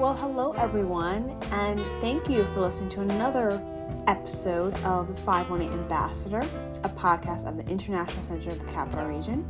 Well, hello everyone, and thank you for listening to another episode of the 518 Ambassador, a podcast of the International Center of the Capital Region.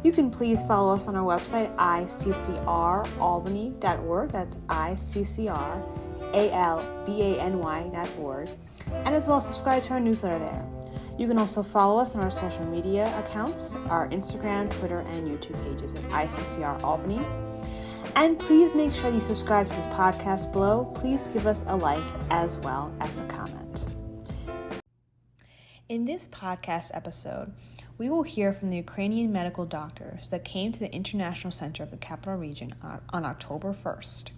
You can please follow us on our website, ICCRalbany.org. That's ICCRALBANY.org. And as well, subscribe to our newsletter there. You can also follow us on our social media accounts, our Instagram, Twitter, and YouTube pages at ICCR Albany. And please make sure you subscribe to this podcast below. Please give us a like as well as a comment. In this podcast episode, we will hear from the Ukrainian medical doctors that came to the International Center of the Capital Region on October 1st.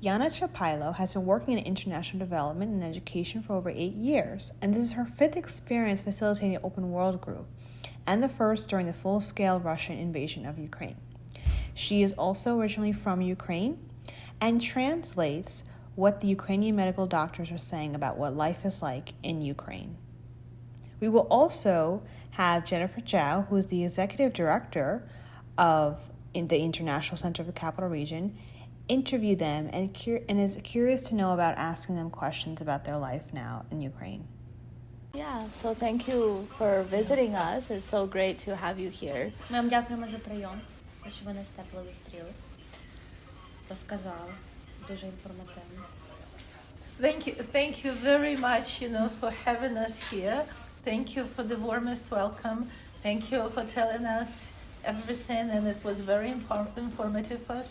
Yana Chapailo has been working in international development and education for over 8 years, and this is her 5th experience facilitating the Open World Group, and the first during the full-scale Russian invasion of Ukraine. She is also originally from Ukraine and translates what the Ukrainian medical doctors are saying about what life is like in Ukraine. We will also have Jennifer Zhao, who is the executive director of the International Center of the Capital Region, interview them and is curious to know about asking them questions about their life now in Ukraine. Yeah, so thank you for visiting us. It's so great to have you here. Ми вам дякуємо за прийом, що ви нас тепло зустріли. Розказали. Дуже інформативно. Thank you very much, for having us here. Thank you for the warmest welcome. Thank you for telling us everything, and it was very informative for us.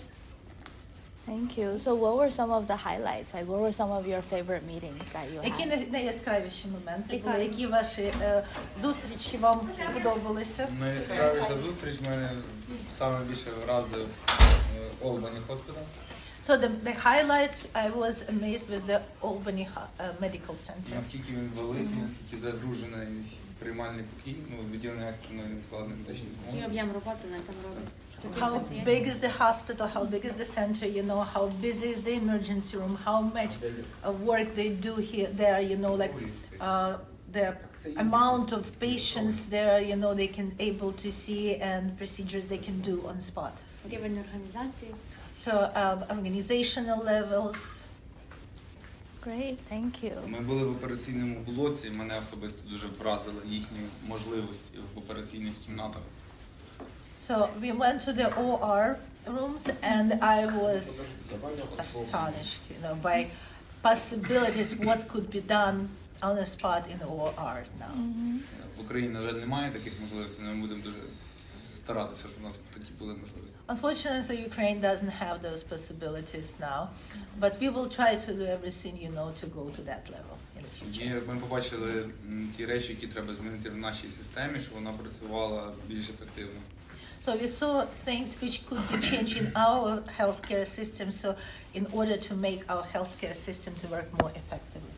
Thank you. So what were some of the highlights? Like, what were some of your favorite meetings that you Які had? найяскравіші моменти були? Які ваші зустрічі вам подобалися? Найяскравіша зустріч мене саме більше вразив Albany Hospital. So the highlights, I was amazed with the Albany Medical Center. Наскільки він великий, наскільки загружений приймальний покій, відділення екстреної невідкладної медичної Який допомоги. об'єм роботи на там робить? How big is the hospital, how big is the center, how busy is the emergency room, how much work they do here there, the amount of patients there, they can able to see and procedures they can do on spot. Рівень організації. So organizational levels. Great, thank you. Ми були в операційному блоці, мене особисто дуже вразили їхні можливості в операційних кімнатах. So we went to the OR rooms, and I was astonished, by possibilities what could be done on the spot in ORs now. В Україні, на жаль, немає таких можливостей, але ми будемо дуже старатися, щоб у нас такі були можливості. Unfortunately, Ukraine doesn't have those possibilities now, but we will try to do everything, to go to that level in the future. Ми побачили ті речі, які треба змінити в нашій системі, щоб вона працювала більш ефективно. So we saw things which could be changed in our healthcare system, so in order to make our healthcare system to work more effectively.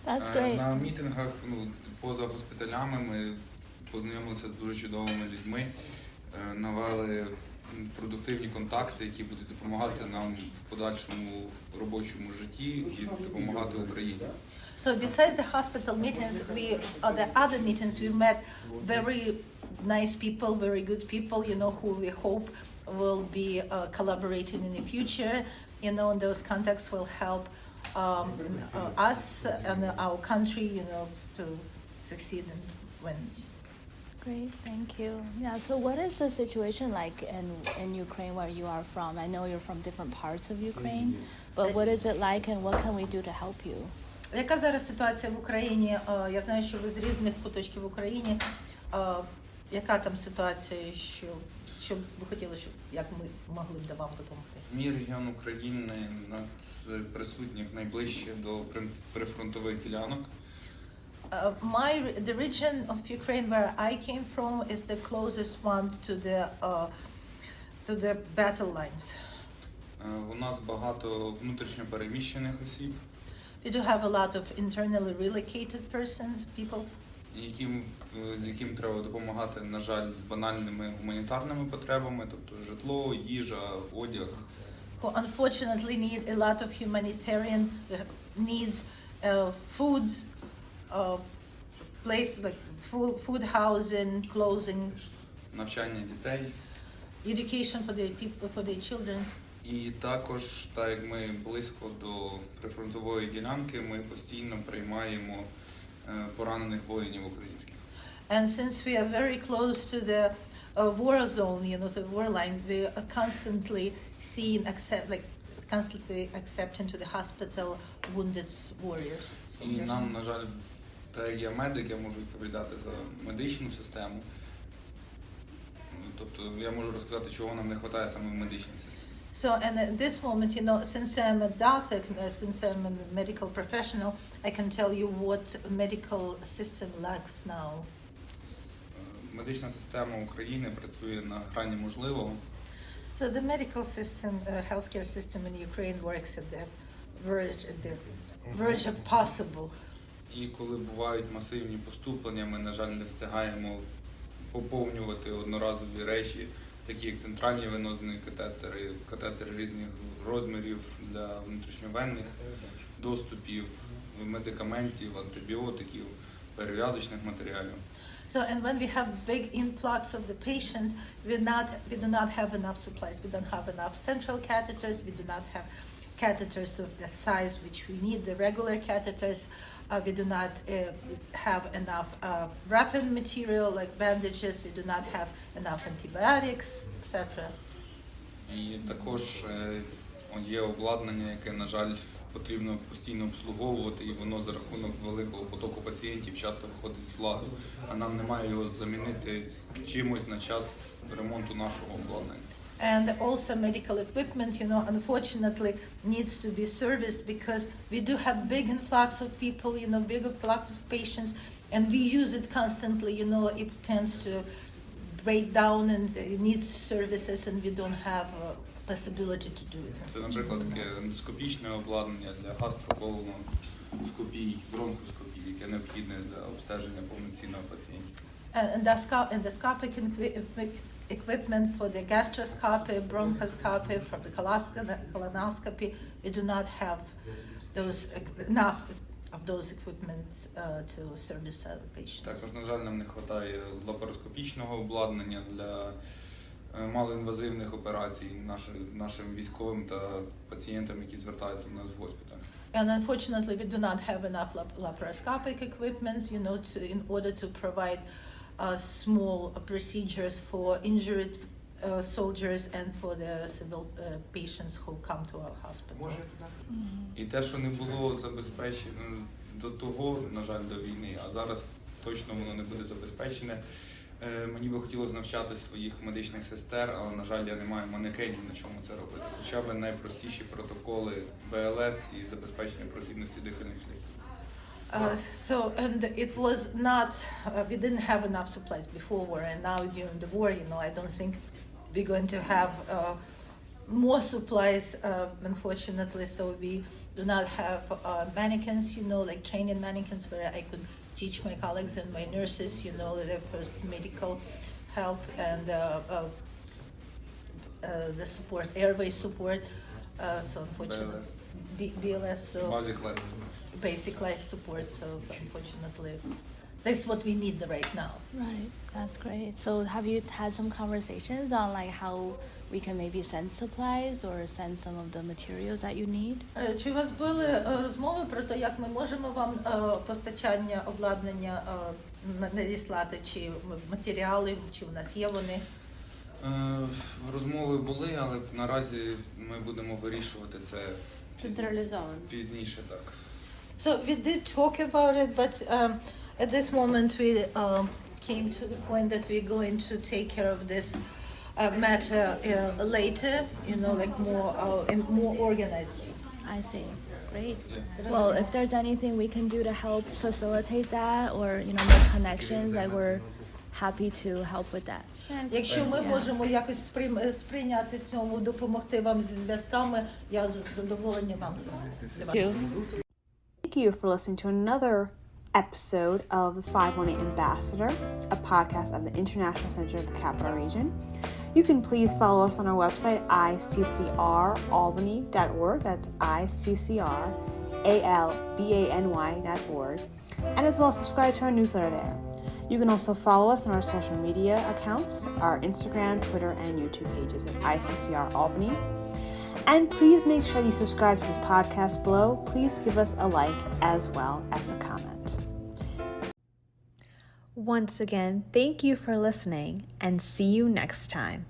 That's great. На мітингах, поза госпіталями, ми познайомилися з дуже чудовими людьми, навели продуктивні контакти, які будуть допомагати нам в подальшому робочому житті і допомагати Україні. So besides the hospital meetings, the other meetings we met very nice people, very good people, who we hope will be collaborating in the future, and those contacts will help us and our country, to succeed and win. Great, thank you. Yeah, so what is the situation like in Ukraine where you are from? I know you're from different parts of Ukraine, but what is it like and what can we do to help you? Яка зараз ситуація в Україні? Я знаю, що ви з різних куточків України. Яка там ситуація, що ви хотіли, як ми могли б вам допомогти? Мій регіон України з присутніх найближче до прифронтових ділянок. The region of Ukraine where I came from is the closest one to the battle lines. У нас багато внутрішньо переміщених осіб. We do have a lot of internally relocated people. Яким треба допомагати, на жаль, з банальними гуманітарними потребами, тобто житло, їжа, одяг. Who unfortunately need a lot of humanitarian needs, food, place like food, housing, clothing. Навчання дітей. Education for their children. І також, так як ми близько до прифронтової ділянки, ми постійно приймаємо поранених воїнів українських. And since we are very close to the war zone, the war line, we are constantly accept into the hospital wounded warriors. І нам, на жаль, так як я медик, я можу відповідати за медичну систему. Тобто я можу розказати, чого нам не вистачає саме в медичній системі. So, and at this moment, since I'm a doctor, since I'm a medical professional, I can tell you what medical system lacks now. Медична система України працює на грані можливого. So the medical system, healthcare system in Ukraine works at the verge of possible. І коли бувають масивні поступлення, ми, на жаль, не встигаємо поповнювати одноразові речі, такі як центральні венозні катетери різних розмірів для внутрішньовенних доступів, медикаментів, антибіотиків, перев'язочних матеріалів. So, and when we have big influx of the patients, we do not have enough supplies. We don't have enough central catheters. We do not have catheters of the size which we need, the regular catheters. We do not have enough wrapping material like bandages. We do not have enough antibiotics, etc. І також є обладнання, яке, на жаль, потрібно постійно обслуговувати, і воно за рахунок великого потоку пацієнтів часто виходить з ладу, а нам немає його замінити чимось на час ремонту нашого обладнання. And also medical equipment, unfortunately needs to be serviced because we do have big influx of people, big influx of patients, and we use it constantly, it tends to break down and it needs services and we don't have possibility to do it. Це, наприклад, таке ендоскопічне обладнання для гастроколоноскопії, бронхоскопії, яке необхідне для обстеження повноцінного пацієнта. Endoscopic equipment for the gastroscopy, bronchoscopy, for the colonoscopy. We do not have enough of those equipment to service our patients. Також, на жаль, нам не вистачає лапароскопічного обладнання для малоінвазивних операцій нашим військовим та пацієнтам, які звертаються до нас в госпіталь. And unfortunately, we do not have enough laparoscopic equipment, in order to provide small procedures for injured soldiers and for the civil patients who come to our hospital. І те, що не було забезпечено до того, на жаль, до війни, а зараз точно воно не буде забезпечене. Мені би хотілося навчати своїх медичних сестер, але, на жаль, я не маю манекенів, на чому це робити. Хоча б найпростіші протоколи БЛС і забезпечення прохідності дихальних шляхів. And it was not, we didn't have enough supplies before war, and now during the war, I don't think we're going to have more supplies, unfortunately, so we do not have mannequins, like training mannequins where I could teach my colleagues and my nurses, the first medical help and the support, airway support, so unfortunately, BLS, so basic life support, so unfortunately, that's what we need right now. Right, that's great. So have you had some conversations on how we can maybe send supplies or send some of the materials that you need? Чи у вас були розмови про те, як ми можемо вам постачання, обладнання надіслати, чи матеріали, чи у нас є вони? Розмови були, але наразі ми будемо вирішувати це Централізовано. Пізніше, так. So we did talk about it, but at this moment we came to the point that we're going to take care of this matter later, more organized. I see. Great. Yeah. Well, if there's anything we can do to help facilitate that or, make connections, we're happy to help with that. Якщо ми можемо якось сприйняти цьому, допомогти вам зі зв'язками, я з задоволенням вам Thank you. Thank you for listening to another episode of the 518 Ambassador, a podcast of the International Center of the Capital Region. You can please follow us on our website, ICCRalbany.org. That's ICCRALBANY.org. And as well, subscribe to our newsletter there. You can also follow us on our social media accounts, our Instagram, Twitter, and YouTube pages at ICCR Albany. And please make sure you subscribe to this podcast below. Please give us a like as well as a comment. Once again, thank you for listening and see you next time.